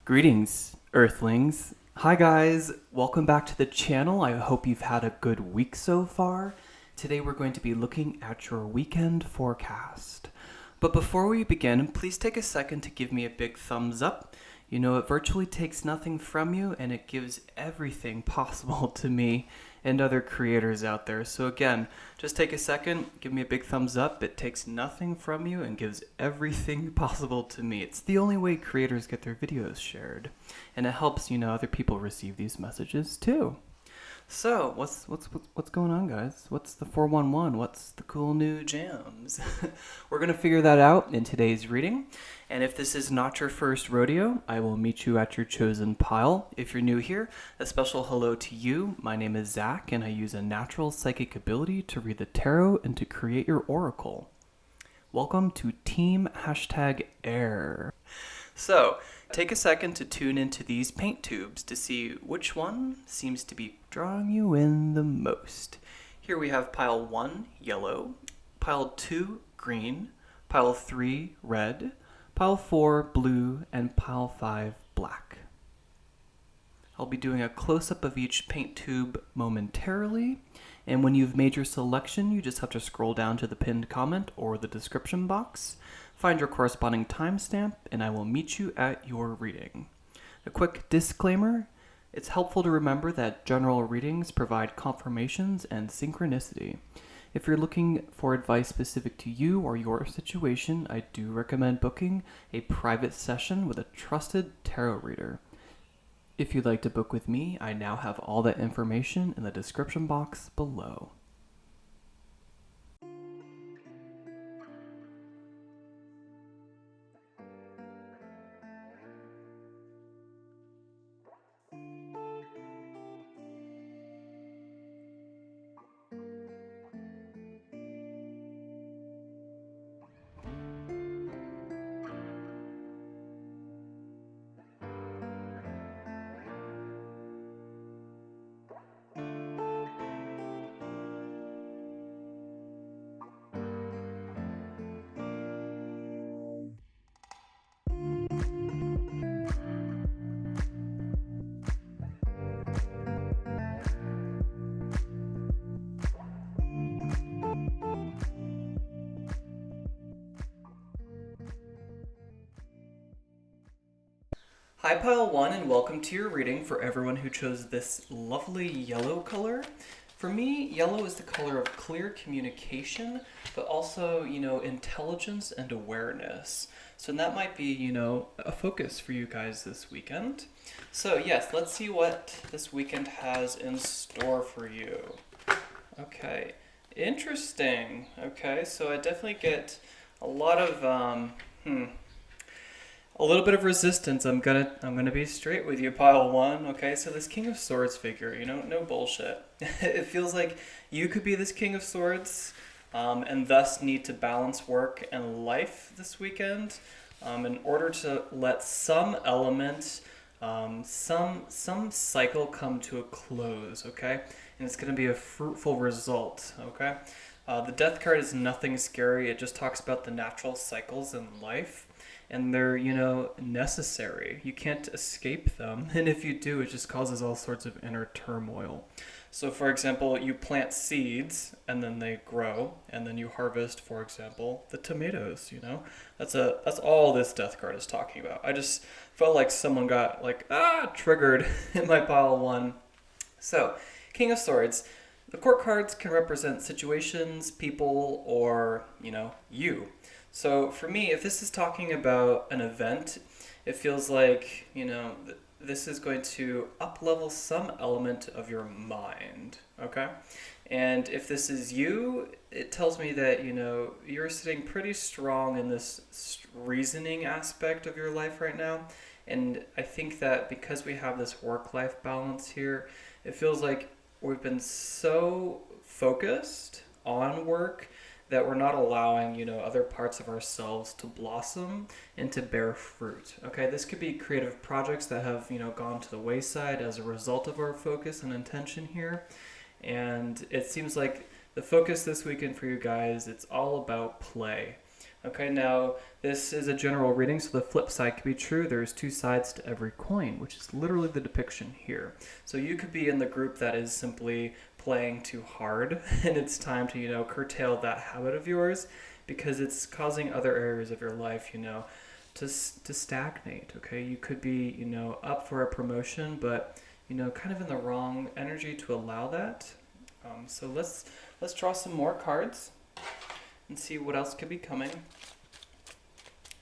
Greetings, Earthlings. Hi guys, welcome back to the channel. I hope you've had a good week so far. Today we're going to be looking at your weekend forecast. But before we begin, please take a second to give me a big thumbs up. You know, it virtually takes nothing from you and it gives everything possible to me and other creators out there. So again, just take a second, give me a big thumbs up. It takes nothing from you and gives everything possible to me. It's the only way creators get their videos shared. And it helps, other people receive these messages too. So, what's going on, guys? What's the 411? What's the cool new jams? We're going to figure that out in today's reading. And if this is not your first rodeo, I will meet you at your chosen pile. If you're new here, a special hello to you. My name is Zac, and I use a natural psychic ability to read the tarot and to create your oracle. Welcome to Team #Air. So, take a second to tune into these paint tubes to see which one seems to be drawing you in the most. Here we have pile 1, yellow, pile 2, green, pile 3, red, pile 4, blue, and pile 5, black. I'll be doing a close-up of each paint tube momentarily, and when you've made your selection, you just have to scroll down to the pinned comment or the description box, find your corresponding timestamp, and I will meet you at your reading. A quick disclaimer, it's helpful to remember that general readings provide confirmations and synchronicity. If you're looking for advice specific to you or your situation, I do recommend booking a private session with a trusted tarot reader. If you'd like to book with me, I now have all that information in the description box below. Hi Pile 1 and welcome to your reading for everyone who chose this lovely yellow color. For me, yellow is the color of clear communication, but also, intelligence and awareness. So that might be, a focus for you guys this weekend. So yes, let's see what this weekend has in store for you. Okay, interesting. Okay, so I definitely get a lot of, a little bit of resistance. I'm gonna be straight with you, Pile 1. Okay, so this King of Swords figure, no bullshit. It feels like you could be this King of Swords, and thus need to balance work and life this weekend, in order to let some element, some cycle come to a close. Okay, and it's gonna be a fruitful result. Okay, the Death card is nothing scary. It just talks about the natural cycles in life. And they're, necessary. You can't escape them. And if you do, it just causes all sorts of inner turmoil. So, for example, you plant seeds, and then they grow, and then you harvest, for example, the tomatoes, That's all this Death card is talking about. I just felt like someone got, triggered in my Pile 1. So, King of Swords. The court cards can represent situations, people, or, you. So for me, if this is talking about an event, it feels like, this is going to up-level some element of your mind, okay? And if this is you, it tells me that, you're sitting pretty strong in this reasoning aspect of your life right now. And I think that because we have this work-life balance here, it feels like we've been so focused on work that we're not allowing, other parts of ourselves to blossom and to bear fruit. Okay, this could be creative projects that have, gone to the wayside as a result of our focus and intention here. And it seems like the focus this weekend for you guys, it's all about play. Okay, now this is a general reading, so the flip side could be true. There's two sides to every coin, which is literally the depiction here. So you could be in the group that is simply playing too hard, and it's time to, curtail that habit of yours because it's causing other areas of your life, to stagnate. Okay, you could be, up for a promotion, but kind of in the wrong energy to allow that. So let's draw some more cards and see what else could be coming.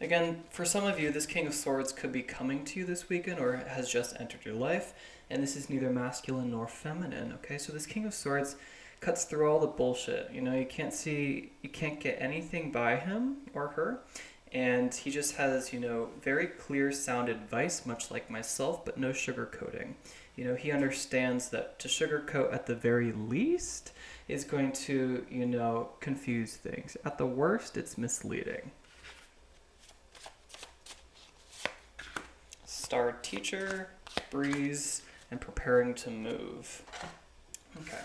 Again, for some of you, this King of Swords could be coming to you this weekend or has just entered your life, and this is neither masculine nor feminine, okay? So this King of Swords cuts through all the bullshit. You can't get anything by him or her, and he just has, very clear sound advice, much like myself, but no sugarcoating. He understands that to sugarcoat at the very least is going to, confuse things. At the worst, it's misleading. Star Teacher, Breeze, and Preparing to Move. Okay.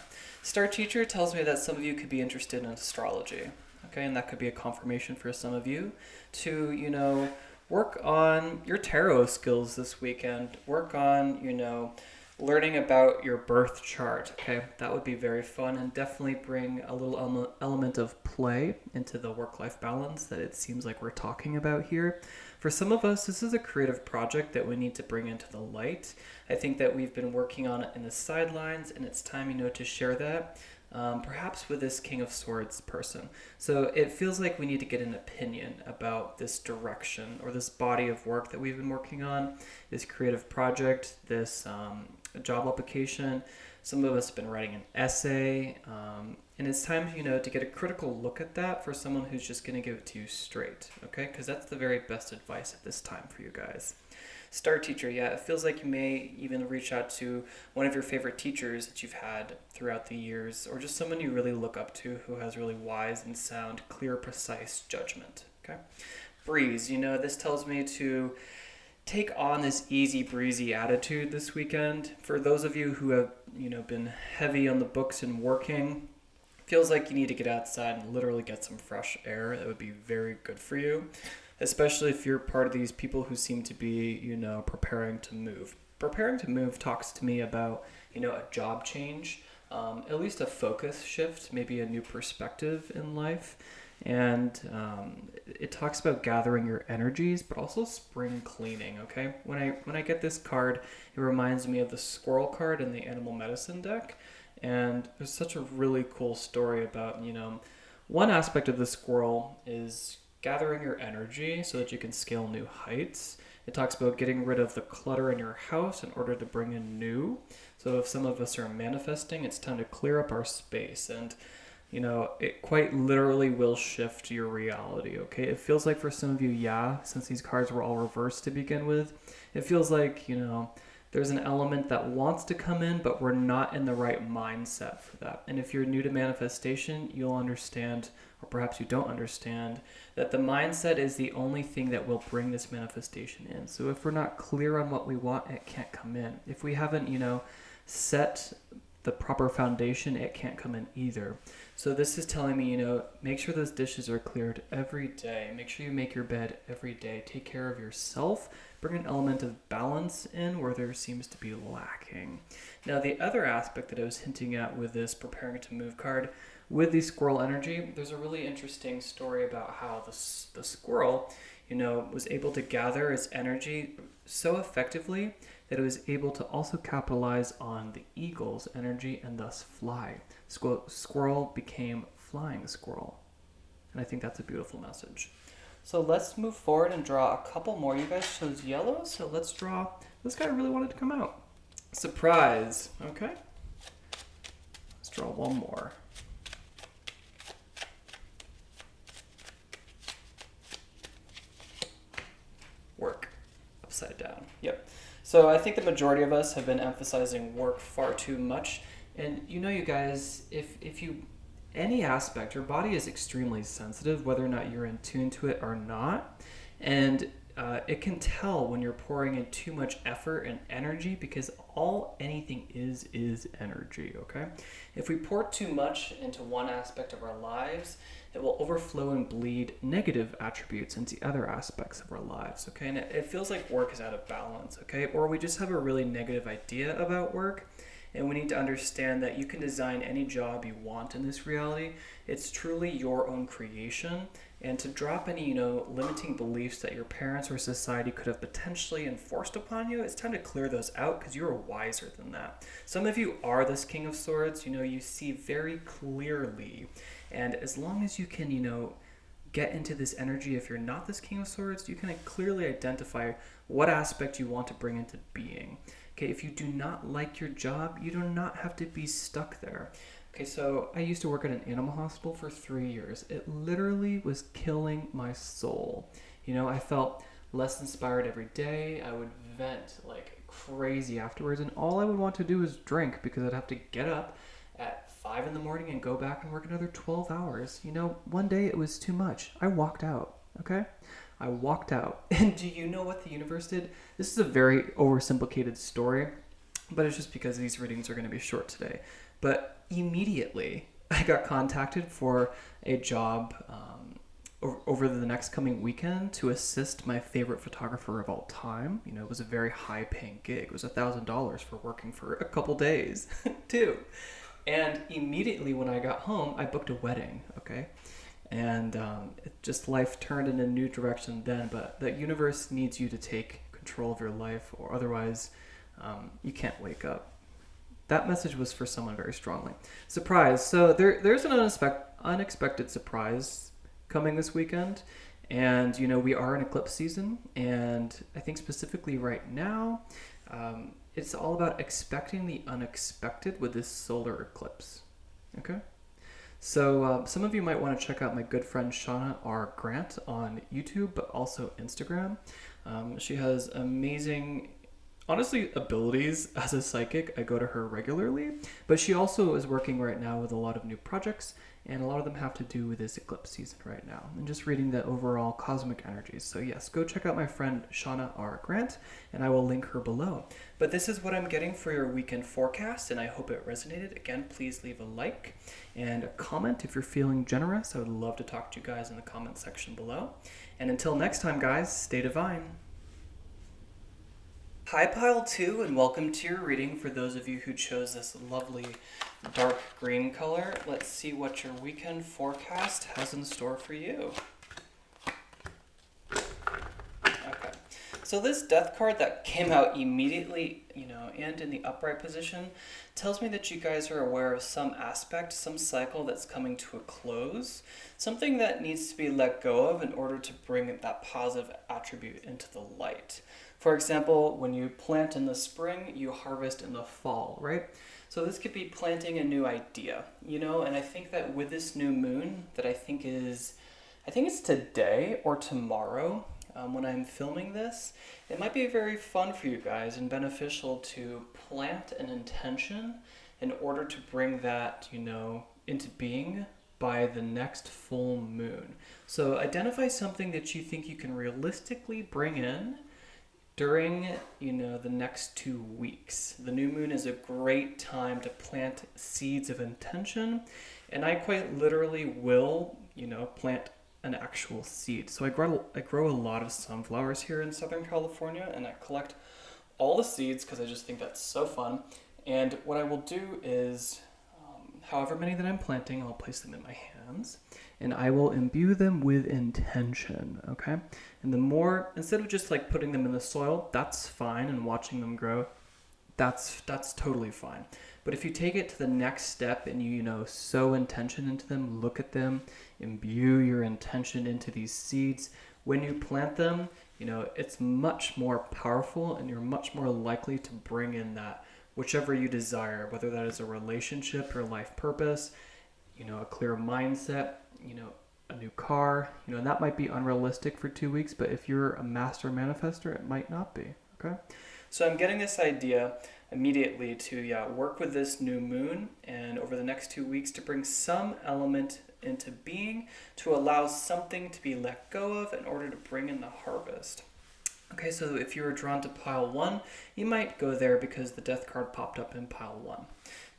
Star Teacher tells me that some of you could be interested in astrology. Okay, and that could be a confirmation for some of you to, work on your tarot skills this weekend. Work on, learning about your birth chart. Okay, that would be very fun and definitely bring a little element of play into the work-life balance that it seems like we're talking about here. For some of us, this is a creative project that we need to bring into the light. I think that we've been working on it in the sidelines, and it's time, to share that. Perhaps with this King of Swords person. So it feels like we need to get an opinion about this direction or this body of work that we've been working on, this creative project, this job application. Some of us have been writing an essay, and it's time, to get a critical look at that for someone who's just going to give it to you straight, okay? Because that's the very best advice at this time for you guys. Star Teacher, yeah, it feels like you may even reach out to one of your favorite teachers that you've had throughout the years, or just someone you really look up to who has really wise and sound, clear, precise judgment, okay? Breeze, this tells me to take on this easy breezy attitude this weekend. For those of you who have, been heavy on the books and working, feels like you need to get outside and literally get some fresh air. That would be very good for you, especially if you're part of these people who seem to be, preparing to move. Preparing to move talks to me about, a job change, at least a focus shift, maybe a new perspective in life. And it talks about gathering your energies, but also spring cleaning, okay? When I get this card, it reminds me of the squirrel card in the animal medicine deck. And there's such a really cool story about, one aspect of the squirrel is gathering your energy so that you can scale new heights. It talks about getting rid of the clutter in your house in order to bring in new. So if some of us are manifesting, it's time to clear up our space. And it quite literally will shift your reality, okay? It feels like for some of you, since these cards were all reversed to begin with, it feels like, there's an element that wants to come in, but we're not in the right mindset for that. And if you're new to manifestation, you'll understand, or perhaps you don't understand, that the mindset is the only thing that will bring this manifestation in. So if we're not clear on what we want, it can't come in. If we haven't, set the proper foundation, it can't come in either. So this is telling me, make sure those dishes are cleared every day. Make sure you make your bed every day. Take care of yourself. Bring an element of balance in where there seems to be lacking. Now, the other aspect that I was hinting at with this Preparing to Move card, with the squirrel energy, there's a really interesting story about how the squirrel, was able to gather its energy so effectively that it was able to also capitalize on the eagle's energy and thus fly. Squirrel became flying squirrel. And I think that's a beautiful message. So let's move forward and draw a couple more. You guys chose yellow, so let's draw. This guy really wanted to come out. Surprise, okay? Let's draw one more. Work, upside down, yep. So I think the majority of us have been emphasizing work far too much. And you guys, if you any aspect, your body is extremely sensitive, whether or not you're in tune to it or not. And it can tell when you're pouring in too much effort and energy, because all anything is energy, okay? If we pour too much into one aspect of our lives, it will overflow and bleed negative attributes into other aspects of our lives, okay? And it feels like work is out of balance, okay? Or we just have a really negative idea about work, and we need to understand that you can design any job you want in this reality. It's truly your own creation. And to drop any, limiting beliefs that your parents or society could have potentially enforced upon you, it's time to clear those out, because you are wiser than that. Some of you are this King of Swords, you see very clearly. And as long as you can, get into this energy, if you're not this King of Swords, you can clearly identify what aspect you want to bring into being. Okay, if you do not like your job, you do not have to be stuck there. Okay, so I used to work at an animal hospital for 3 years. It literally was killing my soul. I felt less inspired every day. I would vent like crazy afterwards, and all I would want to do was drink, because I'd have to get up at 5 in the morning and go back and work another 12 hours. One day it was too much. I walked out, okay? I walked out. And do you know what the universe did? This is a very oversimplified story, but it's just because these readings are going to be short today. But immediately, I got contacted for a job over the next coming weekend to assist my favorite photographer of all time. It was a very high-paying gig. It was $1,000 for working for a couple days, too. And immediately when I got home, I booked a wedding, okay? And life turned in a new direction then, but the universe needs you to take control of your life, or otherwise you can't wake up. That message was for someone very strongly. Surprise. So there's an unexpected surprise coming this weekend. And, we are in eclipse season. And I think specifically right now, it's all about expecting the unexpected with this solar eclipse. Okay? So some of you might want to check out my good friend Shauna R. Grant on YouTube, but also Instagram. She has amazing, honestly, abilities as a psychic. I go to her regularly, but she also is working right now with a lot of new projects, and a lot of them have to do with this eclipse season right now, and just reading the overall cosmic energies. So yes, go check out my friend Shauna R. Grant, and I will link her below. But this is what I'm getting for your weekend forecast, and I hope it resonated. Again, please leave a like and a comment if you're feeling generous. I would love to talk to you guys in the comment section below. And until next time, guys, stay divine. Hi Pile 2, and welcome to your reading. For those of you who chose this lovely dark green color, let's see what your weekend forecast has in store for you. Okay, so this death card that came out immediately, and in the upright position, tells me that you guys are aware of some aspect, some cycle that's coming to a close, something that needs to be let go of in order to bring that positive attribute into the light. For example, when you plant in the spring, you harvest in the fall, right? So this could be planting a new idea, and I think that with this new moon that I think it's today or tomorrow, when I'm filming this, it might be very fun for you guys and beneficial to plant an intention in order to bring that, into being by the next full moon. So identify something that you think you can realistically bring in during, the next 2 weeks. The new moon is a great time to plant seeds of intention, and I quite literally will, plant an actual seed. So I grow a lot of sunflowers here in Southern California, and I collect all the seeds because I just think that's so fun. And what I will do is, however many that I'm planting, I'll place them in my hands, and I will imbue them with intention, okay? And the more, instead of just like putting them in the soil, that's fine, and watching them grow, that's totally fine. But if you take it to the next step and you sow intention into them, look at them, imbue your intention into these seeds, when you plant them, it's much more powerful, and you're much more likely to bring in that whichever you desire, whether that is a relationship or life purpose, a clear mindset, a new car, and that might be unrealistic for 2 weeks, but if you're a master manifester, it might not be, okay? So I'm getting this idea immediately to work with this new moon, and over the next 2 weeks to bring some element into being, to allow something to be let go of in order to bring in the harvest. Okay, so if you were drawn to pile 1, you might go there because the death card popped up in pile 1.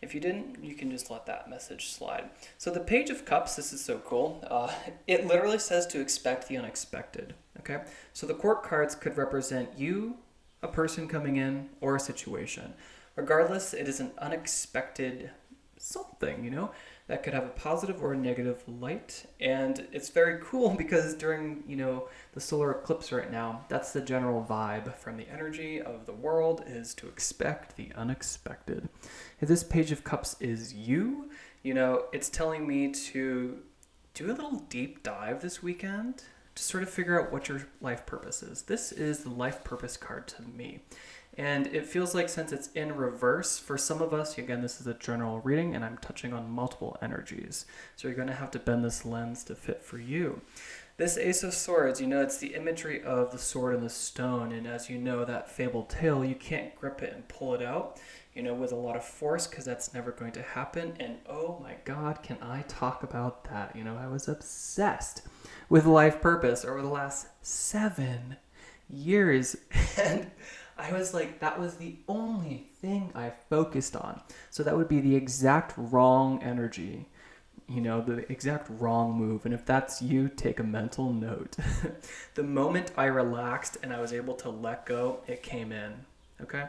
If you didn't, you can just let that message slide. So the Page of Cups, this is so cool. It literally says to expect the unexpected. Okay, so the court cards could represent you, a person coming in, or a situation. Regardless, it is an unexpected something, that could have a positive or a negative light. And it's very cool because during, the solar eclipse right now, that's the general vibe from the energy of the world, is to expect the unexpected. If this Page of Cups is you, it's telling me to do a little deep dive this weekend to sort of figure out what your life purpose is. This is the life purpose card to me. And it feels like, since it's in reverse, for some of us, again, this is a general reading and I'm touching on multiple energies. So you're going to have to bend this lens to fit for you. This Ace of Swords, it's the imagery of the sword and the stone. And as you know, that fabled tale, you can't grip it and pull it out, with a lot of force, because that's never going to happen. And oh my God, can I talk about that? I was obsessed with life purpose over the last 7 years. And I was like, that was the only thing I focused on. So that would be the exact wrong energy, the exact wrong move. And if that's you, take a mental note. The moment I relaxed and I was able to let go, it came in. Okay.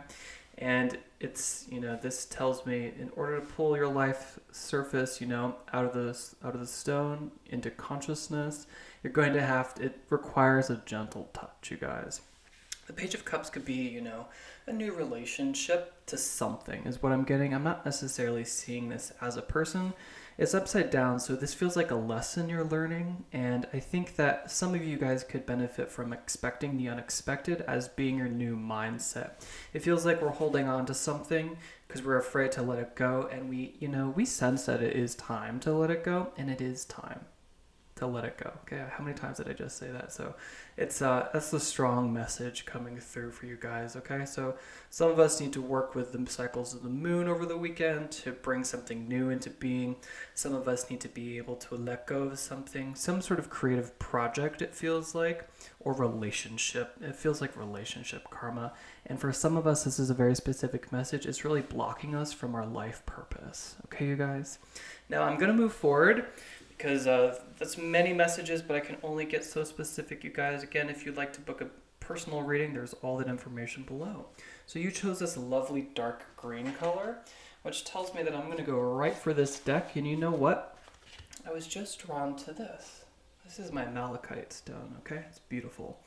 And it's, this tells me, in order to pull your life surface, out of the stone into consciousness, you're going to it requires a gentle touch, you guys. The Page of Cups could be, a new relationship to something is what I'm getting. I'm not necessarily seeing this as a person. It's upside down, so this feels like a lesson you're learning. And I think that some of you guys could benefit from expecting the unexpected as being your new mindset. It feels like we're holding on to something because we're afraid to let it go. And we sense that it is time to let it go, and it is time to let it go. Okay, how many times did I just say that? So it's that's the strong message coming through for you guys. Okay, so some of us need to work with the cycles of the moon over the weekend to bring something new into being. Some of us need to be able to let go of something, some sort of creative project, it feels like, or relationship. It feels like relationship karma. And for some of us, this is a very specific message. It's really blocking us from our life purpose. Okay, you guys? Now I'm going to move forward, because that's many messages, but I can only get so specific, you guys. Again, if you'd like to book a personal reading, there's all that information below. So you chose this lovely dark green color, which tells me that I'm going to go right for this deck. And you know what? I was just drawn to this. This is my malachite stone, okay? It's beautiful.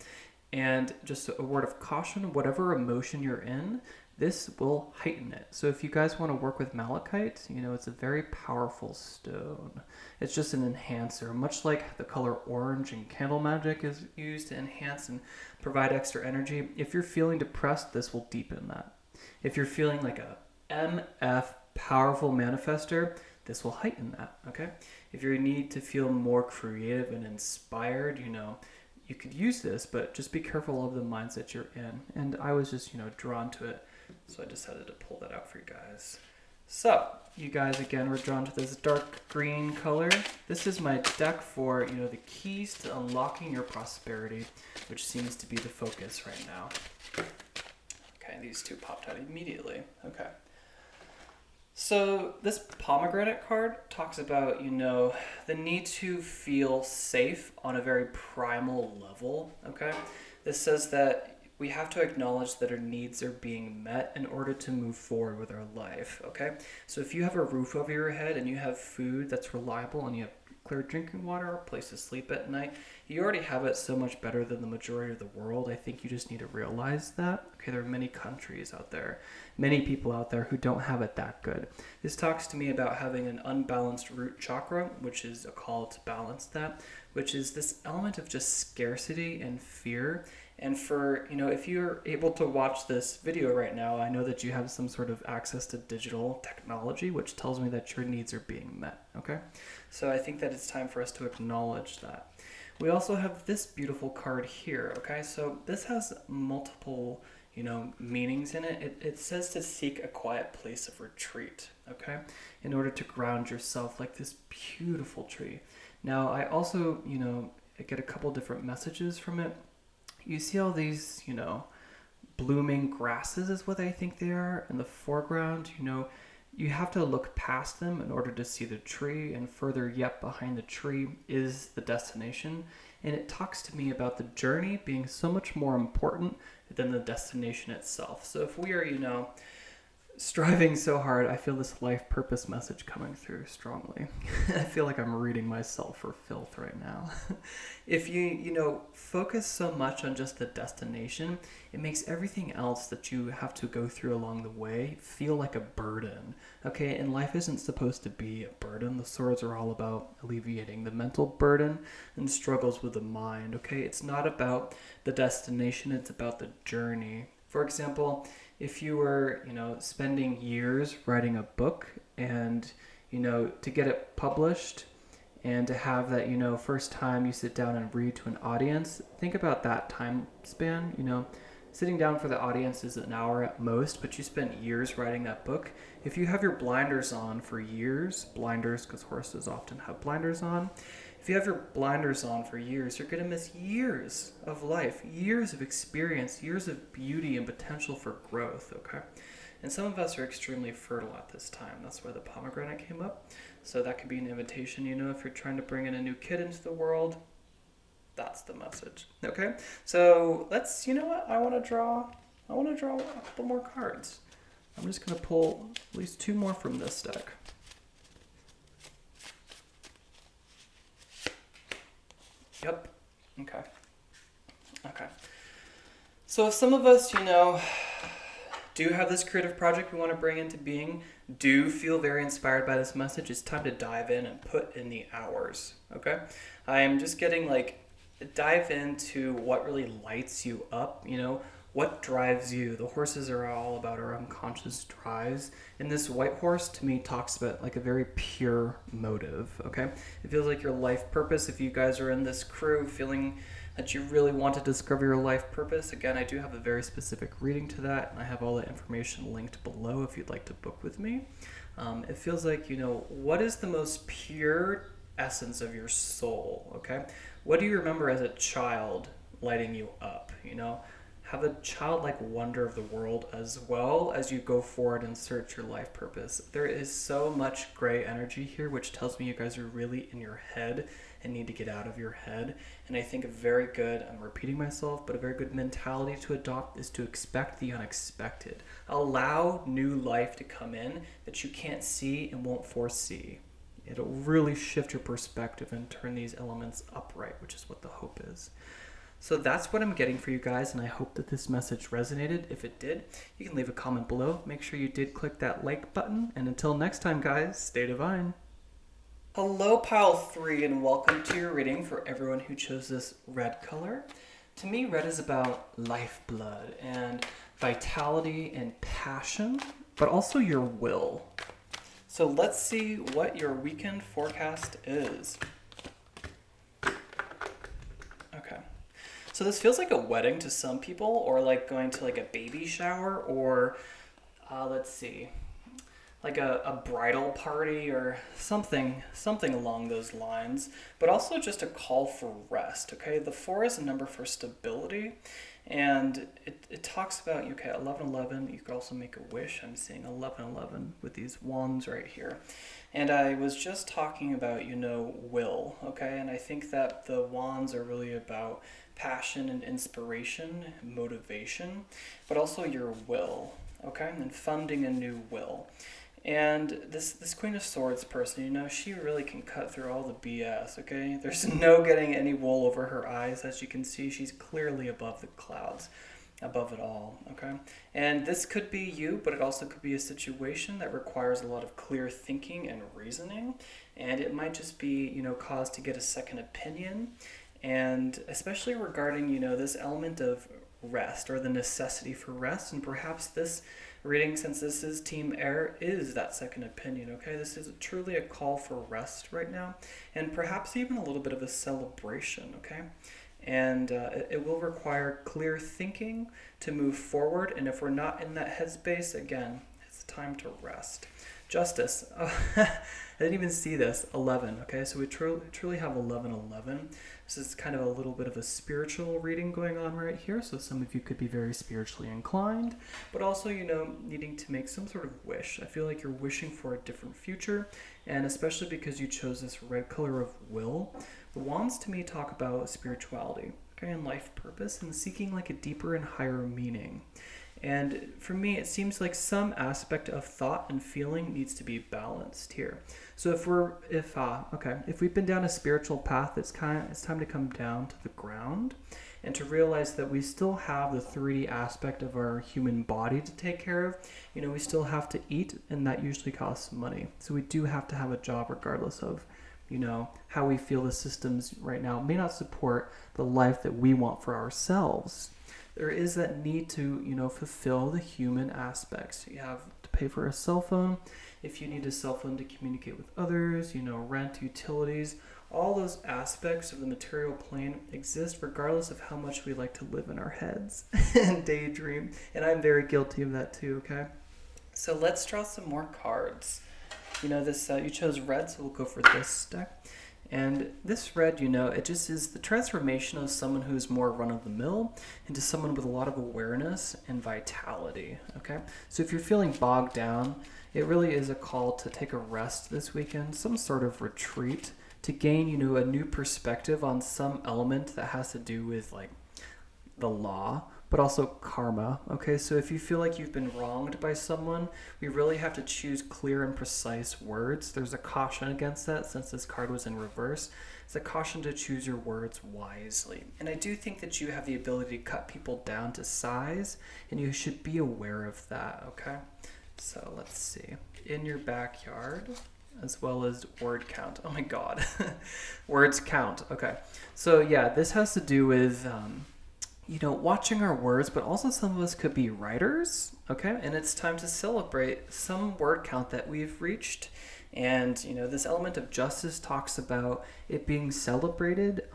And just a word of caution, whatever emotion you're in, this will heighten it. So if you guys want to work with malachite, it's a very powerful stone. It's just an enhancer, much like the color orange in candle magic is used to enhance and provide extra energy. If you're feeling depressed, this will deepen that. If you're feeling like a MF powerful manifester, this will heighten that, okay? If you need to feel more creative and inspired, you could use this, but just be careful of the mindset you're in. And I was just, drawn to it. So I decided to pull that out for you guys. So, you guys, again, we're drawn to this dark green color. This is my deck for, the keys to unlocking your prosperity, which seems to be the focus right now. Okay, these two popped out immediately. Okay. So this pomegranate card talks about, the need to feel safe on a very primal level, okay? This says that we have to acknowledge that our needs are being met in order to move forward with our life, okay? So if you have a roof over your head and you have food that's reliable and you have clear drinking water, a place to sleep at night, you already have it so much better than the majority of the world. I think you just need to realize that. Okay, there are many countries out there, many people out there who don't have it that good. This talks to me about having an unbalanced root chakra, which is a call to balance that, which is this element of just scarcity and fear. And for, if you're able to watch this video right now, I know that you have some sort of access to digital technology, which tells me that your needs are being met, okay? So I think that it's time for us to acknowledge that. We also have this beautiful card here, okay? So this has multiple, meanings in it. It says to seek a quiet place of retreat, okay? In order to ground yourself, like this beautiful tree. Now, I also, I get a couple different messages from it. You see all these, blooming grasses is what I think they are in the foreground. You have to look past them in order to see the tree, and further yet behind the tree is the destination. And it talks to me about the journey being so much more important than the destination itself. So if we are, striving so hard, I feel this life purpose message coming through strongly. I feel like I'm reading myself for filth right now. If you focus so much on just the destination, it makes everything else that you have to go through along the way feel like a burden. Okay, and life isn't supposed to be a burden. The swords are all about alleviating the mental burden and struggles with the mind. Okay, it's not about the destination, it's about the journey. For example, if you were, spending years writing a book and, to get it published and to have that, first time you sit down and read to an audience, think about that time span. Sitting down for the audience is an hour at most, but you spent years writing that book. If you have your blinders on for years, blinders because horses often have blinders on, if you have your blinders on for years, you're going to miss years of life, years of experience, years of beauty and potential for growth, okay? And some of us are extremely fertile at this time. That's why the pomegranate came up. So that could be an invitation, if you're trying to bring in a new kid into the world, that's the message, okay? So let's, I want to draw a couple more cards. I'm just going to pull at least 2 more from this deck. Yep. Okay. So if some of us, do have this creative project we want to bring into being, do feel very inspired by this message, it's time to dive in and put in the hours, okay? I am just getting dive into what really lights you up, what drives you. The horses are all about our unconscious drives. And this white horse, to me, talks about a very pure motive, okay? It feels like your life purpose. If you guys are in this crew feeling that you really want to discover your life purpose, again, I do have a very specific reading to that, and I have all the information linked below if you'd like to book with me. It feels like, what is the most pure essence of your soul, okay? What do you remember as a child lighting you up, Have a childlike wonder of the world as well as you go forward and search your life purpose. There is so much gray energy here, which tells me you guys are really in your head and need to get out of your head. And I think a very good, I'm repeating myself, but a very good mentality to adopt is to expect the unexpected. Allow new life to come in that you can't see and won't foresee. It'll really shift your perspective and turn these elements upright, which is what the hope is. So that's what I'm getting for you guys, and I hope that this message resonated. If it did, you can leave a comment below. Make sure you did click that like button, and until next time, guys, stay divine. Hello, Pile 3, and welcome to your reading for everyone who chose this red color. To me, red is about lifeblood and vitality and passion, but also your will. So let's see what your weekend forecast is. Okay. So this feels like a wedding to some people, or going to a baby shower, or let's see, a bridal party or something along those lines, but also just a call for rest, okay? The 4 is a number for stability, and it talks about, okay, 1111, you could also make a wish. I'm seeing 1111 with these wands right here. And I was just talking about, will, okay? And I think that the wands are really about passion and inspiration, motivation, but also your will, okay? And funding a new will. And this Queen of Swords person, she really can cut through all the BS, okay? There's no getting any wool over her eyes. As you can see, she's clearly above the clouds, above it all, okay? And this could be you, but it also could be a situation that requires a lot of clear thinking and reasoning. And it might just be, cause to get a second opinion. And especially regarding, this element of rest, or the necessity for rest. And perhaps this reading, since this is Team Air, is that second opinion, okay? This is truly a call for rest right now, and perhaps even a little bit of a celebration, okay? And it will require clear thinking to move forward, and if we're not in that headspace, again, it's time to rest. Justice. I didn't even see this. 11. Okay, so we truly have 11. This is kind of a little bit of a spiritual reading going on right here. So some of you could be very spiritually inclined, but also, needing to make some sort of wish. I feel like you're wishing for a different future, and especially because you chose this red color of will. The wands to me talk about spirituality, okay, and life purpose, and seeking like a deeper and higher meaning. And for me, it seems like some aspect of thought and feeling needs to be balanced here. So if we've been down a spiritual path, it's time to come down to the ground and to realize that we still have the 3D aspect of our human body to take care of. We still have to eat, and that usually costs money. So we do have to have a job regardless of how we feel the systems right now may not support the life that we want for ourselves. There is that need to, fulfill the human aspects. You have to pay for a cell phone. If you need a cell phone to communicate with others, rent, utilities, all those aspects of the material plane exist regardless of how much we like to live in our heads and daydream. And I'm very guilty of that too, okay? So let's draw some more cards. You chose red, so we'll go for this deck. And this red, it just is the transformation of someone who's more run-of-the-mill into someone with a lot of awareness and vitality, okay? So if you're feeling bogged down, it really is a call to take a rest this weekend, some sort of retreat, to gain, a new perspective on some element that has to do with, like, the law, but also karma, okay? So if you feel like you've been wronged by someone, we really have to choose clear and precise words. There's a caution against that since this card was in reverse. It's a caution to choose your words wisely. And I do think that you have the ability to cut people down to size, and you should be aware of that, okay? So let's see. In your backyard, as well as word count. Oh my God. Words count, okay. So yeah, this has to do with... watching our words, but also some of us could be writers, okay? And it's time to celebrate some word count that we've reached. And, this element of justice talks about it being celebrated.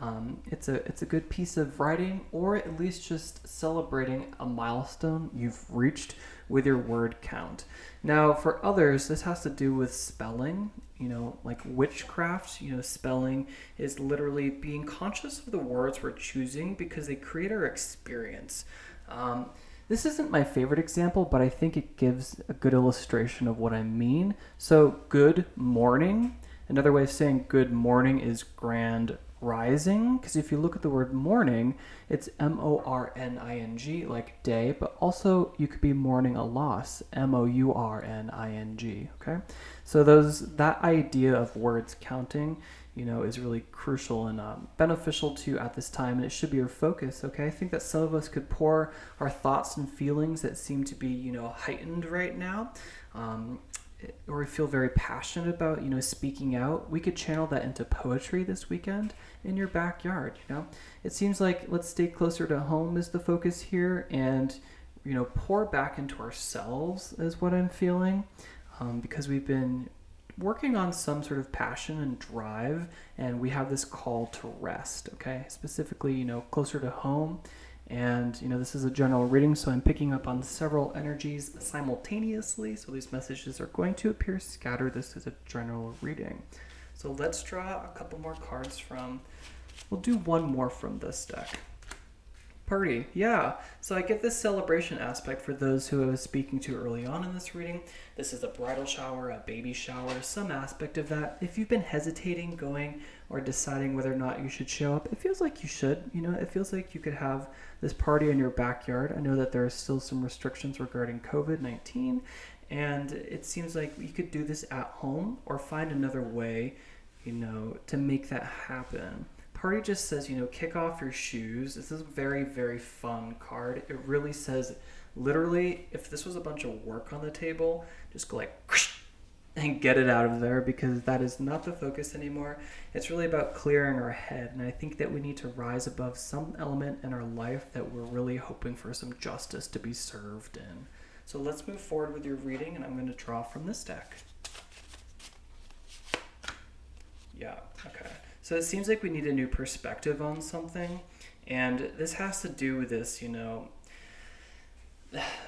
It's a good piece of writing, or at least just celebrating a milestone you've reached with your word count. Now, for others, this has to do with spelling. Like witchcraft, spelling is literally being conscious of the words we're choosing because they create our experience. This isn't my favorite example, but I think it gives a good illustration of what I mean. So, good morning. Another way of saying good morning is grand rising, because if you look at the word morning, it's morning, like day, but also you could be mourning a loss, mourning, okay? So that idea of words counting, is really crucial and beneficial to you at this time, and it should be your focus, okay? I think that some of us could pour our thoughts and feelings that seem to be, heightened right now, or we feel very passionate about, speaking out. We could channel that into poetry this weekend in your backyard, It seems like let's stay closer to home is the focus here, and, pour back into ourselves is what I'm feeling, because we've been working on some sort of passion and drive, and we have this call to rest, okay? Specifically, closer to home. And, this is a general reading, so I'm picking up on several energies simultaneously, so these messages are going to appear scattered. This is a general reading. So let's draw a couple more cards we'll do one more from this deck. Party, yeah. So I get this celebration aspect for those who I was speaking to early on in this reading. This is a bridal shower, a baby shower, some aspect of that. If you've been hesitating going or deciding whether or not you should show up, it feels like you should. It feels like you could have this party in your backyard. I know that there are still some restrictions regarding COVID-19, and it seems like you could do this at home or find another way, to make that happen. Party just says, kick off your shoes. This is a very, very fun card. It really says, literally, if this was a bunch of work on the table, just go like, and get it out of there, because that is not the focus anymore. It's really about clearing our head, and I think that we need to rise above some element in our life that we're really hoping for some justice to be served in. So let's move forward with your reading, and I'm going to draw from this deck. Yeah, okay. So it seems like we need a new perspective on something, and this has to do with this,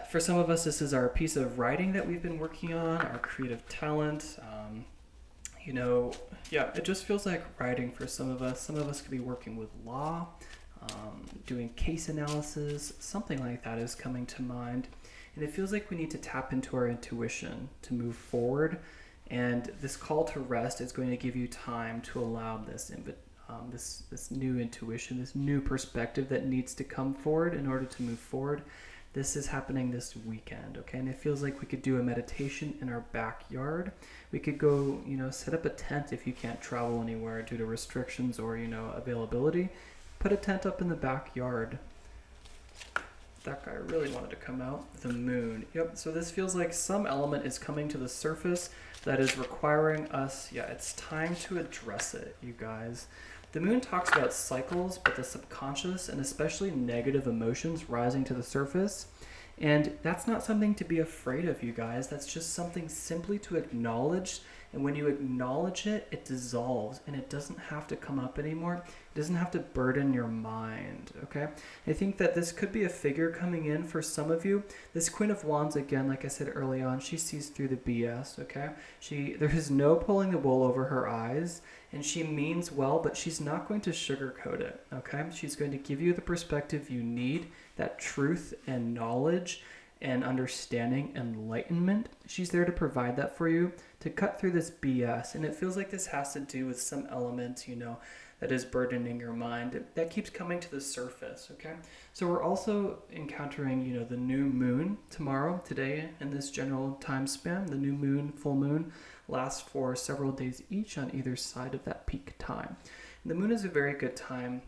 for some of us, this is our piece of writing that we've been working on, our creative talent. It just feels like writing for some of us. Some of us could be working with law, doing case analysis, something like that is coming to mind. And it feels like we need to tap into our intuition to move forward. And this call to rest is going to give you time to allow this new intuition, this new perspective that needs to come forward in order to move forward. This is happening this weekend, okay? And it feels like we could do a meditation in our backyard. We could go, set up a tent if you can't travel anywhere due to restrictions or, availability. Put a tent up in the backyard. That guy really wanted to come out. The moon. Yep, so this feels like some element is coming to the surface that is requiring us, it's time to address it, you guys. The moon talks about cycles, but the subconscious and especially negative emotions rising to the surface. And that's not something to be afraid of, you guys. That's just something simply to acknowledge. And when you acknowledge it, it dissolves and it doesn't have to come up anymore. It doesn't have to burden your mind, okay? I think that this could be a figure coming in for some of you. This Queen of Wands, again, like I said early on, she sees through the BS, okay? There is no pulling the wool over her eyes, and she means well, but she's not going to sugarcoat it, okay? She's going to give you the perspective you need, that truth and knowledge and understanding, enlightenment. She's there to provide that for you, to cut through this BS. And it feels like this has to do with some element, that is burdening your mind. That keeps coming to the surface, okay? So we're also encountering, the new moon tomorrow, today, in this general time span. The new moon, full moon, lasts for several days each on either side of that peak time. And the moon is a very good time.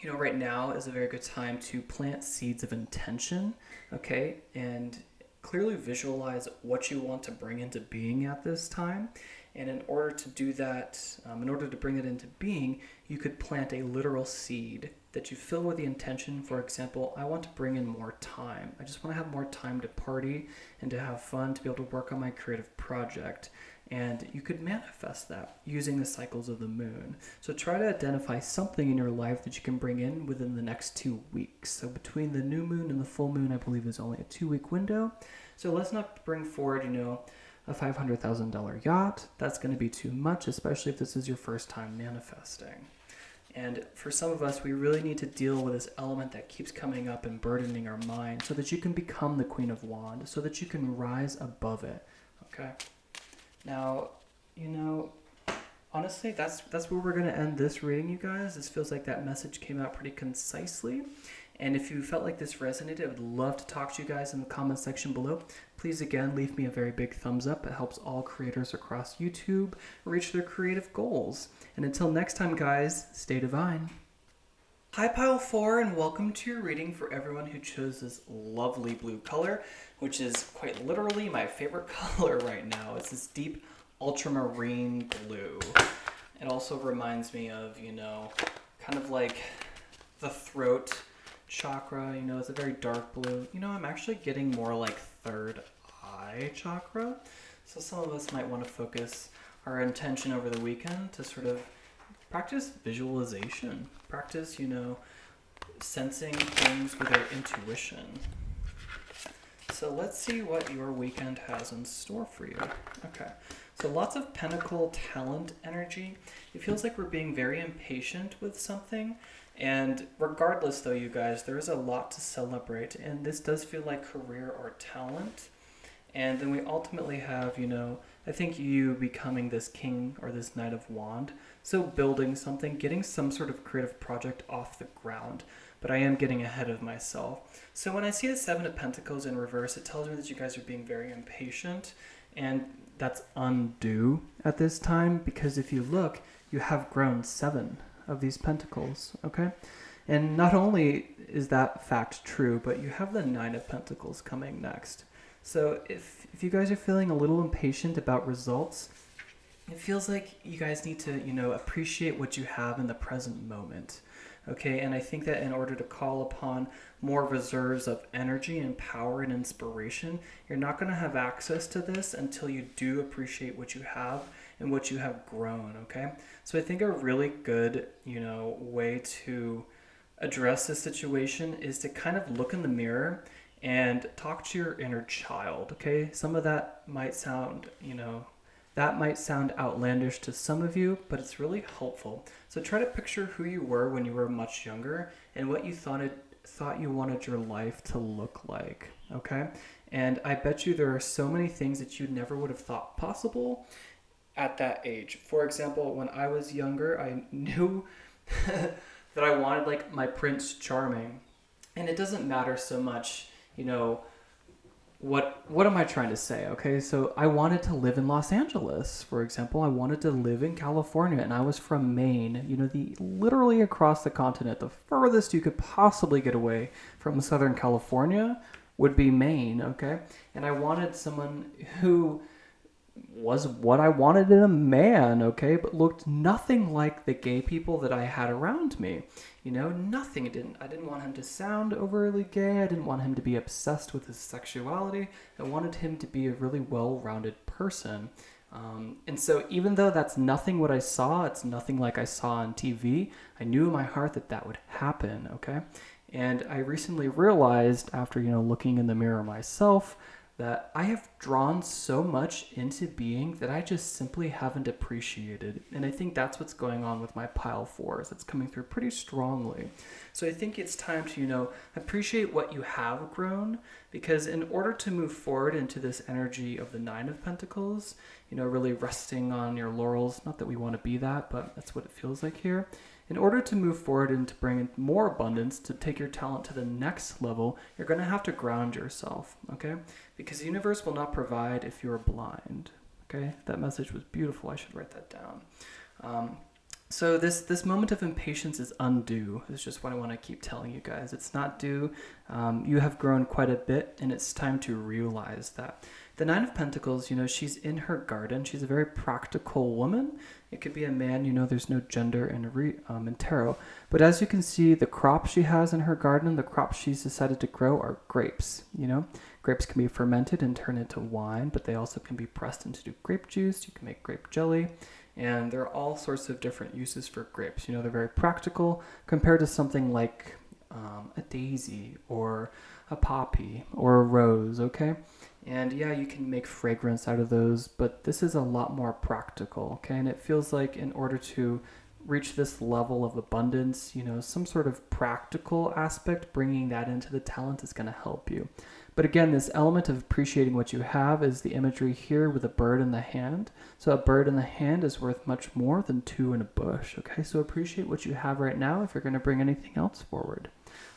Right now is a very good time to plant seeds of intention, okay? And clearly visualize what you want to bring into being at this time. And in order to do that, in order to bring it into being, you could plant a literal seed that you fill with the intention. For example, I want to bring in more time. I just want to have more time to party and to have fun, to be able to work on my creative project. And you could manifest that using the cycles of the moon. So try to identify something in your life that you can bring in within the next 2 weeks. So between the new moon and the full moon, I believe is only a 2-week window. So let's not bring forward, a $500,000 yacht. That's going to be too much, especially if this is your first time manifesting. And for some of us, we really need to deal with this element that keeps coming up and burdening our mind so that you can become the Queen of Wands, so that you can rise above it, okay? Now, honestly, that's where we're going to end this reading, you guys. This feels like that message came out pretty concisely. And if you felt like this resonated, I would love to talk to you guys in the comment section below. Please, again, leave me a very big thumbs up. It helps all creators across YouTube reach their creative goals. And until next time, guys, stay divine. Hi, Pile 4, and welcome to your reading for everyone who chose this lovely blue color, which is quite literally my favorite color right now. It's this deep ultramarine blue. It also reminds me of, kind of like the throat chakra, it's a very dark blue. I'm actually getting more like third eye chakra. So some of us might want to focus our intention over the weekend to sort of practice visualization, practice, sensing things with our intuition. So let's see what your weekend has in store for you. Okay, so lots of pentacle talent energy. It feels like we're being very impatient with something. And regardless, though, you guys, there is a lot to celebrate. And this does feel like career or talent. And then we ultimately have, I think you becoming this king or this knight of wand. So building something, getting some sort of creative project off the ground. But I am getting ahead of myself. So when I see the Seven of Pentacles in reverse, it tells me that you guys are being very impatient. And that's undue at this time. Because if you look, you have grown 7 of these pentacles, okay? And not only is that fact true, but you have the 9 of Pentacles coming next. So if you guys are feeling a little impatient about results, it feels like you guys need to, appreciate what you have in the present moment, okay? And I think that in order to call upon more reserves of energy and power and inspiration, you're not going to have access to this until you do appreciate what you have and what you have grown, okay? So I think a really good, way to address this situation is to kind of look in the mirror and talk to your inner child, okay? Some of that might sound, that might sound outlandish to some of you, but it's really helpful. So try to picture who you were when you were much younger and what you thought you wanted your life to look like, okay? And I bet you there are so many things that you never would have thought possible at that age. For example, when I was younger, I knew that I wanted like my Prince Charming. And it doesn't matter so much, what am I trying to say? Okay, so I wanted to live in Los Angeles, for example. I wanted to live in California, and I was from Maine, the literally across the continent. The furthest you could possibly get away from Southern California would be Maine, okay? And I wanted someone who was what I wanted in a man, okay, but looked nothing like the gay people that I had around me. Nothing. I didn't want him to sound overly gay. I didn't want him to be obsessed with his sexuality. I wanted him to be a really well-rounded person. And so even though that's nothing what I saw, it's nothing like I saw on TV, I knew in my heart that would happen, okay? And I recently realized after, looking in the mirror myself, that I have drawn so much into being that I just simply haven't appreciated. And I think that's what's going on with my pile 4s. It's coming through pretty strongly. So I think it's time to, appreciate what you have grown, because in order to move forward into this energy of the 9 of Pentacles, really resting on your laurels, not that we want to be that, but that's what it feels like here. In order to move forward and to bring in more abundance, to take your talent to the next level, you're going to have to ground yourself, okay? Because the universe will not provide if you are blind, okay? That message was beautiful. I should write that down. So this moment of impatience is undue. It's just what I want to keep telling you guys. It's not due. You have grown quite a bit, and it's time to realize that. The 9 of Pentacles, she's in her garden. She's a very practical woman. It could be a man, there's no gender in tarot. But as you can see, the crops she has in her garden, the crops she's decided to grow are grapes, Grapes can be fermented and turned into wine, but they also can be pressed into grape juice. You can make grape jelly. And there are all sorts of different uses for grapes. They're very practical compared to something like a daisy or a poppy or a rose, okay? And yeah, you can make fragrance out of those, but this is a lot more practical, okay? And it feels like in order to reach this level of abundance, some sort of practical aspect, bringing that into the talent is going to help you. But again, this element of appreciating what you have is the imagery here with a bird in the hand. So a bird in the hand is worth much more than 2 in a bush, okay? So appreciate what you have right now if you're going to bring anything else forward.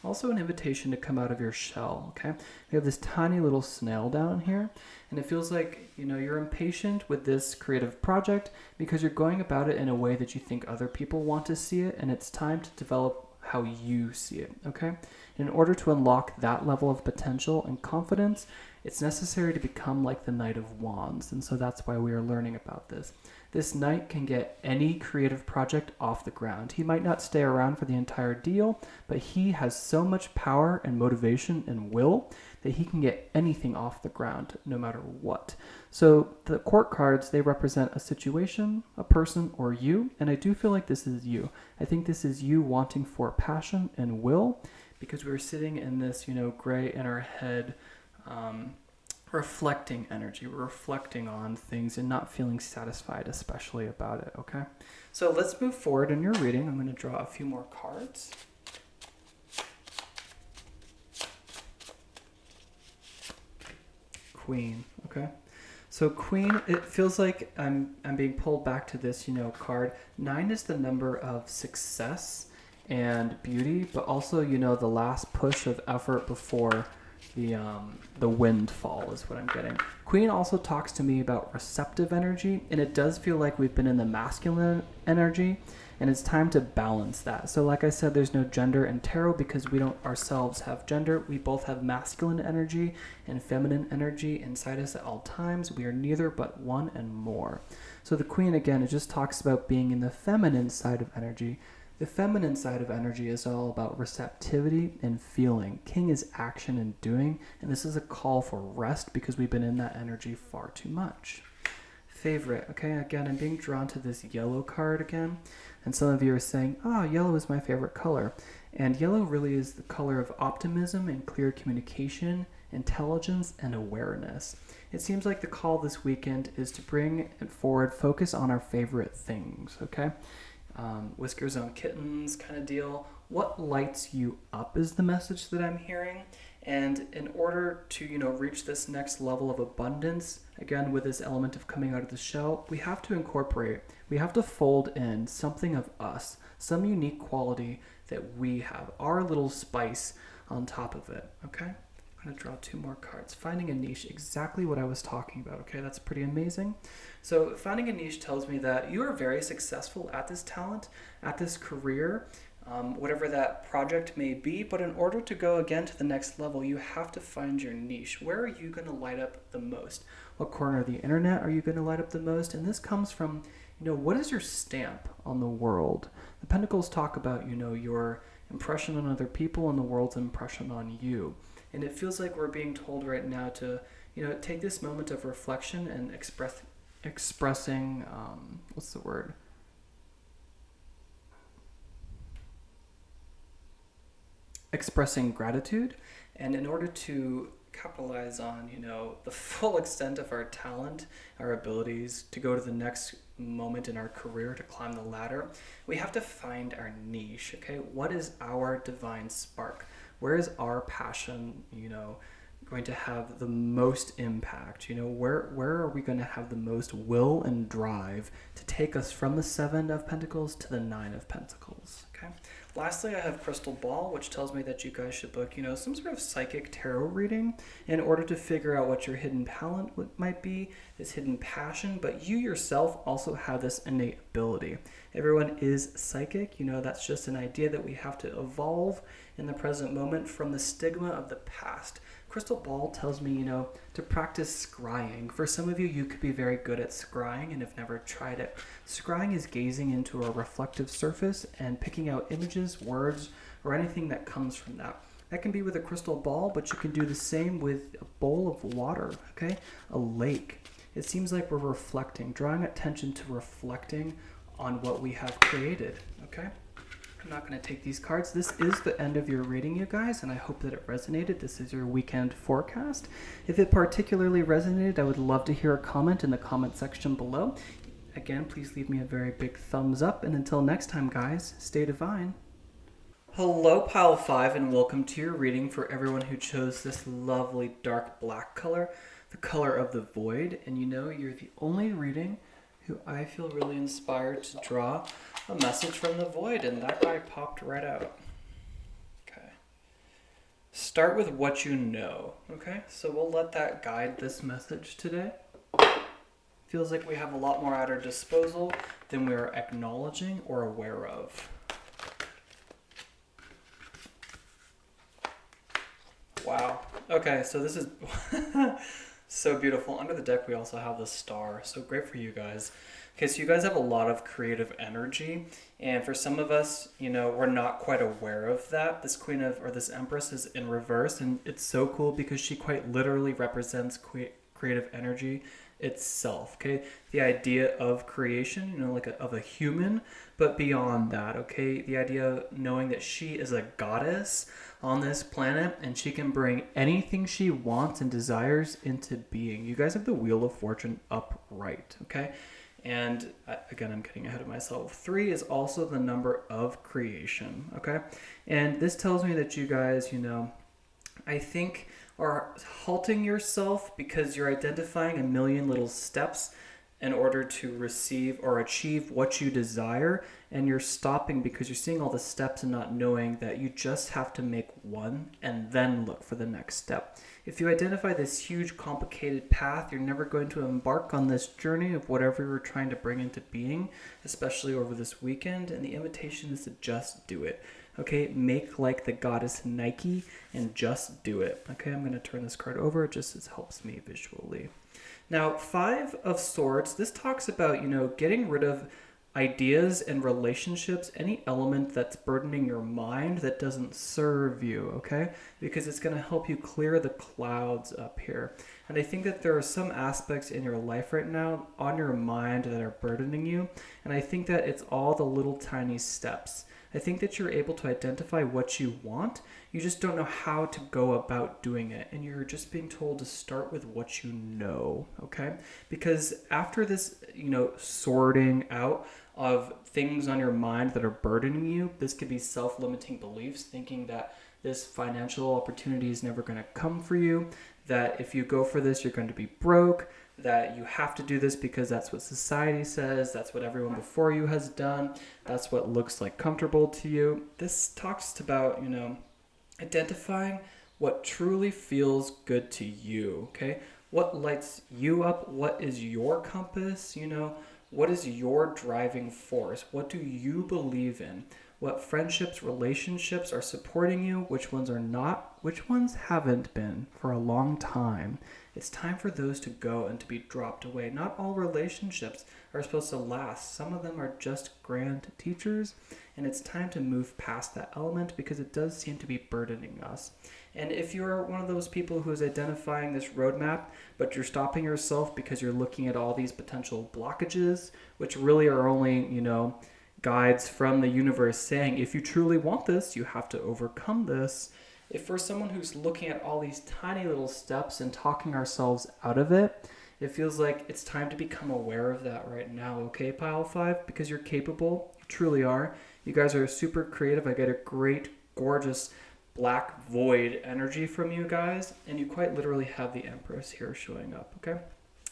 Also an invitation to come out of your shell, okay? We have this tiny little snail down here, and it feels like, you're impatient with this creative project because you're going about it in a way that you think other people want to see it, and it's time to develop how you see it, okay? In order to unlock that level of potential and confidence, it's necessary to become like the Knight of Wands, and so that's why we are learning about this. This knight can get any creative project off the ground. He might not stay around for the entire deal, but he has so much power and motivation and will that he can get anything off the ground, no matter what. So the court cards, they represent a situation, a person, or you, and I do feel like this is you. I think this is you wanting for passion and will, because we're sitting in this, gray in our head, reflecting energy. We're reflecting on things and not feeling satisfied, especially about it, okay? So let's move forward in your reading. I'm going to draw a few more cards. Queen, okay? So Queen, it feels like I'm being pulled back to this, card. 9 is the number of success and beauty, but also, the last push of effort before the windfall is what I'm getting. Queen also talks to me about receptive energy, and it does feel like we've been in the masculine energy, and it's time to balance that. So like I said, there's no gender in tarot because we don't ourselves have gender. We both have masculine energy and feminine energy inside us at all times. We are neither but one and more. So the Queen, again, it just talks about being in the feminine side of energy. The feminine side of energy is all about receptivity and feeling. King is action and doing, and this is a call for rest because we've been in that energy far too much. Favorite, okay, again, I'm being drawn to this yellow card again, and some of you are saying, yellow is my favorite color. And yellow really is the color of optimism and clear communication intelligence, and awareness. It seems like the call this weekend is to bring forward focus on our favorite things, okay? Whiskers on kittens kind of deal. What lights you up is the message that I'm hearing. And in order to, reach this next level of abundance, again, with this element of coming out of the shell, we have to incorporate, we have to fold in something of us, some unique quality that we have, our little spice on top of it, okay? I'm going to draw 2 more cards. Finding a niche, exactly what I was talking about, okay? That's pretty amazing. So finding a niche tells me that you are very successful at this talent, at this career, whatever that project may be, but in order to go again to the next level, you have to find your niche. Where are you going to light up the most? What corner of the internet are you going to light up the most? And this comes from, what is your stamp on the world? The Pentacles talk about, your impression on other people and the world's impression on you. And it feels like we're being told right now to, take this moment of reflection and expressing, what's the word? Expressing gratitude. And in order to capitalize on, the full extent of our talent, our abilities to go to the next moment in our career, to climb the ladder, we have to find our niche, okay? What is our divine spark? Where is our passion, going to have the most impact? Where are we going to have the most will and drive to take us from the 7 of Pentacles to the 9 of Pentacles, okay? Lastly, I have Crystal Ball, which tells me that you guys should book, some sort of psychic tarot reading in order to figure out what your hidden talent might be, this hidden passion, but you yourself also have this innate ability. Everyone is psychic. That's just an idea that we have to evolve in the present moment from the stigma of the past. Crystal Ball tells me, to practice scrying. For some of you, you could be very good at scrying and have never tried it. Scrying is gazing into a reflective surface and picking out images, words, or anything that comes from that. That can be with a crystal ball, but you can do the same with a bowl of water, okay? A lake. It seems like we're reflecting, drawing attention to reflecting on what we have created, okay? I'm not going to take these cards. This is the end of your reading, you guys, and I hope that it resonated. This is your weekend forecast. If it particularly resonated, I would love to hear a comment in the comment section below. Again, please leave me a very big thumbs up, and until next time, guys, stay divine. Hello, Pile 5, and welcome to your reading for everyone who chose this lovely dark black color, the color of the void. And you're the only reading who I feel really inspired to draw a message from the void, and that guy popped right out. Okay. Start with what you know, okay? So we'll let that guide this message today. Feels like we have a lot more at our disposal than we're acknowledging or aware of. Wow. Okay, so this is so beautiful. Under the deck, we also have the star. So great for you guys. Okay, so you guys have a lot of creative energy. And for some of us, we're not quite aware of that. This queen or this empress is in reverse. And it's so cool because she quite literally represents creative energy itself, okay? The idea of creation, of a human, but beyond that, okay? The idea of knowing that she is a goddess on this planet and she can bring anything she wants and desires into being. You guys have the Wheel of Fortune upright, okay? And again, I'm getting ahead of myself. 3 is also the number of creation, okay? And this tells me that you guys, I think are halting yourself because you're identifying a million little steps in order to receive or achieve what you desire, and you're stopping because you're seeing all the steps and not knowing that you just have to make one and then look for the next step. If you identify this huge complicated path, you're never going to embark on this journey of whatever you're trying to bring into being, especially over this weekend, and the invitation is to just do it. Okay, make like the goddess Nike and just do it. Okay, I'm going to turn this card over just as it helps me visually. Now, 5 of Swords, this talks about, getting rid of ideas and relationships, any element that's burdening your mind that doesn't serve you, okay? Because it's going to help you clear the clouds up here. And I think that there are some aspects in your life right now on your mind that are burdening you. And I think that it's all the little tiny steps. I think that you're able to identify what you want. You just don't know how to go about doing it. And you're just being told to start with what you know, okay? Because after this, sorting out of things on your mind that are burdening you, this could be self-limiting beliefs, thinking that this financial opportunity is never going to come for you, that if you go for this, you're going to be broke, that you have to do this because that's what society says, that's what everyone before you has done, that's what looks like comfortable to you. This talks about, identifying what truly feels good to you, okay? What lights you up? What is your compass? What is your driving force? What do you believe in? What friendships, relationships are supporting you? Which ones are not? Which ones haven't been for a long time? It's time for those to go and to be dropped away. Not all relationships are supposed to last. Some of them are just grand teachers, and it's time to move past that element because it does seem to be burdening us. And if you're one of those people who is identifying this roadmap, but you're stopping yourself because you're looking at all these potential blockages, which really are only, guides from the universe saying, if you truly want this, you have to overcome this. If we're someone who's looking at all these tiny little steps and talking ourselves out of it, it feels like it's time to become aware of that right now, okay, Pile 5? Because you're capable, you truly are. You guys are super creative. I get a great, gorgeous, black void energy from you guys, and you quite literally have the Empress here showing up, okay?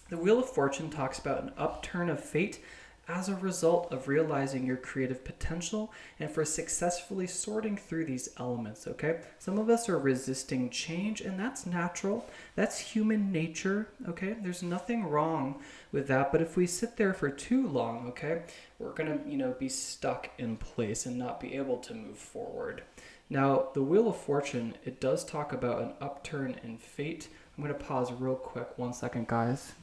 The Wheel of Fortune talks about an upturn of fate as a result of realizing your creative potential and for successfully sorting through these elements, okay? Some of us are resisting change, and that's natural. That's human nature, okay? There's nothing wrong with that, but if we sit there for too long, okay, we're gonna, be stuck in place and not be able to move forward. Now, the Wheel of Fortune, it does talk about an upturn in fate. I'm gonna pause real quick, 1 second, guys.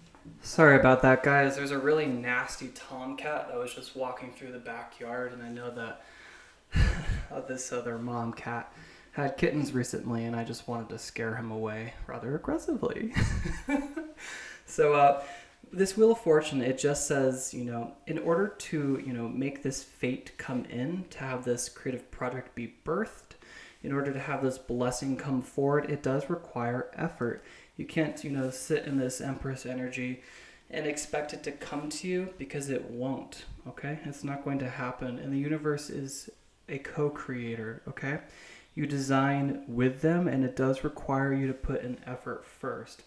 Sorry about that, guys. There's a really nasty tomcat that was just walking through the backyard, and I know that this other mom cat had kittens recently, and I just wanted to scare him away rather aggressively. So this Wheel of Fortune, it just says, in order to, make this fate come in, to have this creative project be birthed, in order to have this blessing come forward, it does require effort. You can't, sit in this Empress energy and expect it to come to you because it won't, okay? It's not going to happen. And the universe is a co-creator, okay? You design with them, and it does require you to put an effort first.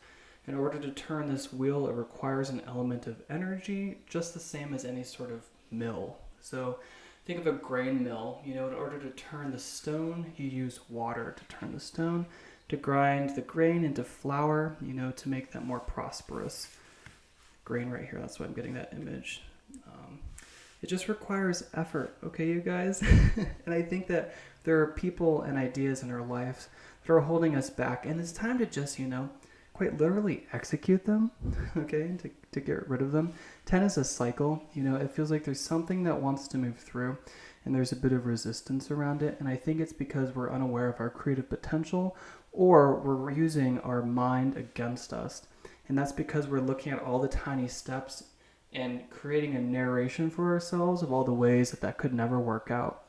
In order to turn this wheel, it requires an element of energy, just the same as any sort of mill. So think of a grain mill. In order to turn the stone, you use water to turn the stone, to grind the grain into flour, to make that more prosperous. Grain right here, that's why I'm getting that image. It just requires effort, okay, you guys? And I think that there are people and ideas in our lives that are holding us back, and it's time to just, quite literally execute them, okay, to get rid of them. 10 is a cycle, it feels like there's something that wants to move through, and there's a bit of resistance around it, and I think it's because we're unaware of our creative potential, or we're using our mind against us. And that's because we're looking at all the tiny steps and creating a narration for ourselves of all the ways that could never work out.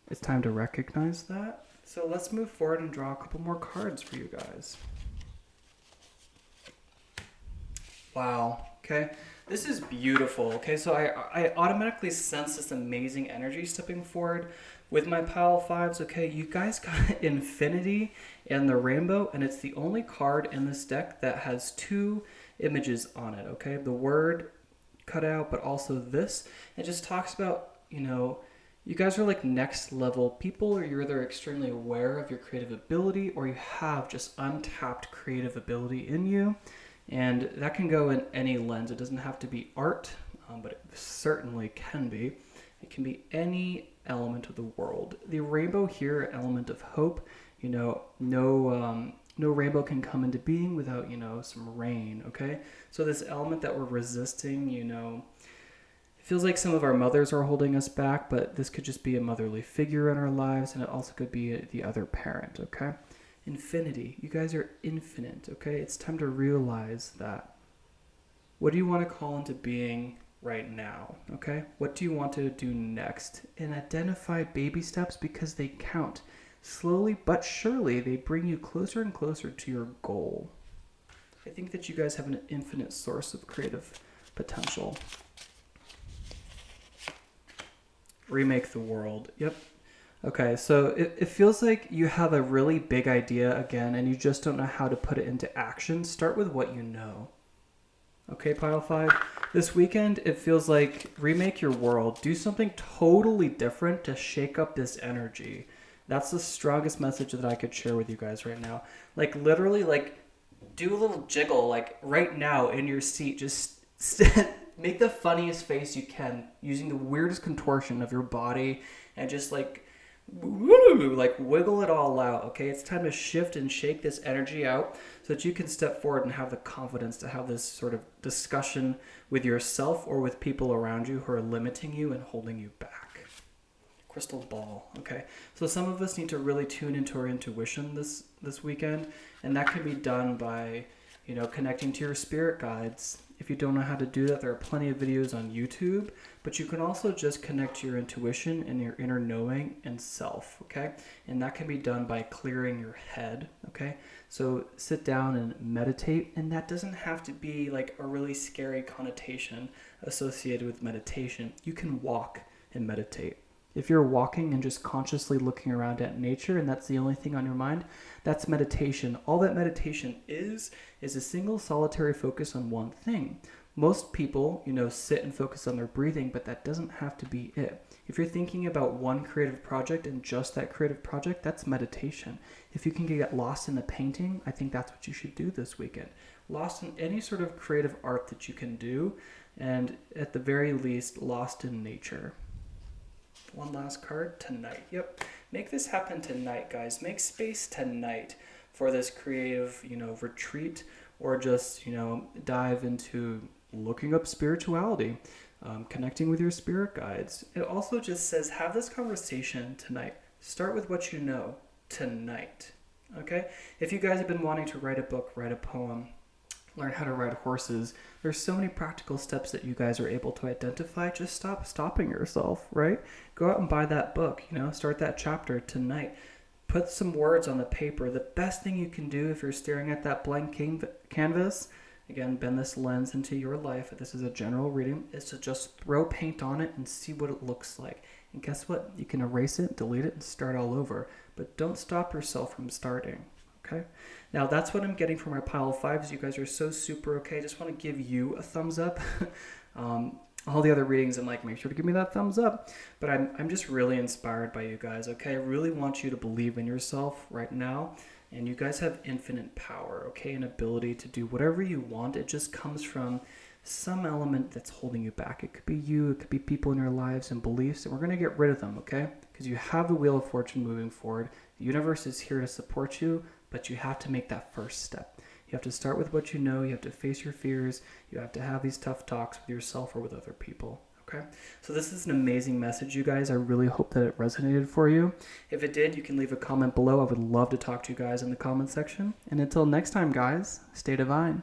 It's time to recognize that. So let's move forward and draw a couple more cards for you guys. Wow, okay. This is beautiful, okay? So I automatically sense this amazing energy stepping forward with my pile 5s, okay? You guys got Infinity and the Rainbow, and it's the only card in this deck that has 2 images on it, okay? The word cut out, but also this. It just talks about, you guys are like next level people, or you're either extremely aware of your creative ability, or you have just untapped creative ability in you. And that can go in any lens. It doesn't have to be art, but it certainly can be. It can be any element of the world. The rainbow here, element of hope. No rainbow can come into being without, some rain, okay? So this element that we're resisting, it feels like some of our mothers are holding us back, but this could just be a motherly figure in our lives, and it also could be the other parent, okay? Infinity. You guys are infinite, okay? It's time to realize that. What do you want to call into being right now, okay? What do you want to do next? And identify baby steps because they count. Slowly but surely, they bring you closer and closer to your goal. I think that you guys have an infinite source of creative potential. Remake the world. Yep. Okay, so it feels like you have a really big idea again and you just don't know how to put it into action. Start with what you know. Okay, pile 5. This weekend, it feels like remake your world. Do something totally different to shake up this energy. That's the strongest message that I could share with you guys right now. Like literally, like do a little jiggle, like right now in your seat. Just make the funniest face you can using the weirdest contortion of your body and just like wiggle it all out. Okay, it's time to shift and shake this energy out so that you can step forward and have the confidence to have this sort of discussion with yourself or with people around you who are limiting you and holding you back. Crystal ball. Okay, so some of us need to really tune into our intuition this weekend, and that can be done by connecting to your spirit guides. If you don't know how to do that, there are plenty of videos on YouTube, but you can also just connect to your intuition and your inner knowing and self, okay? And that can be done by clearing your head, okay? So sit down and meditate, and that doesn't have to be like a really scary connotation associated with meditation. You can walk and meditate. If you're walking and just consciously looking around at nature and that's the only thing on your mind, that's meditation. All that meditation is a single solitary focus on one thing. Most people, sit and focus on their breathing, but that doesn't have to be it. If you're thinking about one creative project and just that creative project, that's meditation. If you can get lost in the painting, I think that's what you should do this weekend. Lost in any sort of creative art that you can do, and at the very least, lost in nature. One last card, tonight. Yep. Make this happen tonight, guys. Make space tonight for this creative, retreat, or just, dive into looking up spirituality, connecting with your spirit guides. It also just says, have this conversation tonight. Start with what you know tonight. Okay? If you guys have been wanting to write a book, write a poem, learn how to ride horses, there's so many practical steps that you guys are able to identify. Just stop stopping yourself, right? Go out and buy that book, start that chapter tonight. Put some words on the paper. The best thing you can do if you're staring at that blank canvas, again, bend this lens into your life, this is a general reading, is to just throw paint on it and see what it looks like. And guess what? You can erase it, delete it, and start all over. But don't stop yourself from starting. Okay. Now that's what I'm getting from my pile of 5s. You guys are so super okay. I just want to give you a thumbs up. All the other readings, I'm like, make sure to give me that thumbs up. But I'm just really inspired by you guys. Okay. I really want you to believe in yourself right now. And you guys have infinite power, okay, and ability to do whatever you want. It just comes from some element that's holding you back. It could be you, it could be people in your lives and beliefs, and we're going to get rid of them, okay? Because you have the Wheel of Fortune moving forward. The universe is here to support you, but you have to make that first step. You have to start with what you know. You have to face your fears. You have to have these tough talks with yourself or with other people. Okay, so this is an amazing message, you guys. I really hope that it resonated for you. If it did, you can leave a comment below. I would love to talk to you guys in the comment section. And until next time, guys, stay divine.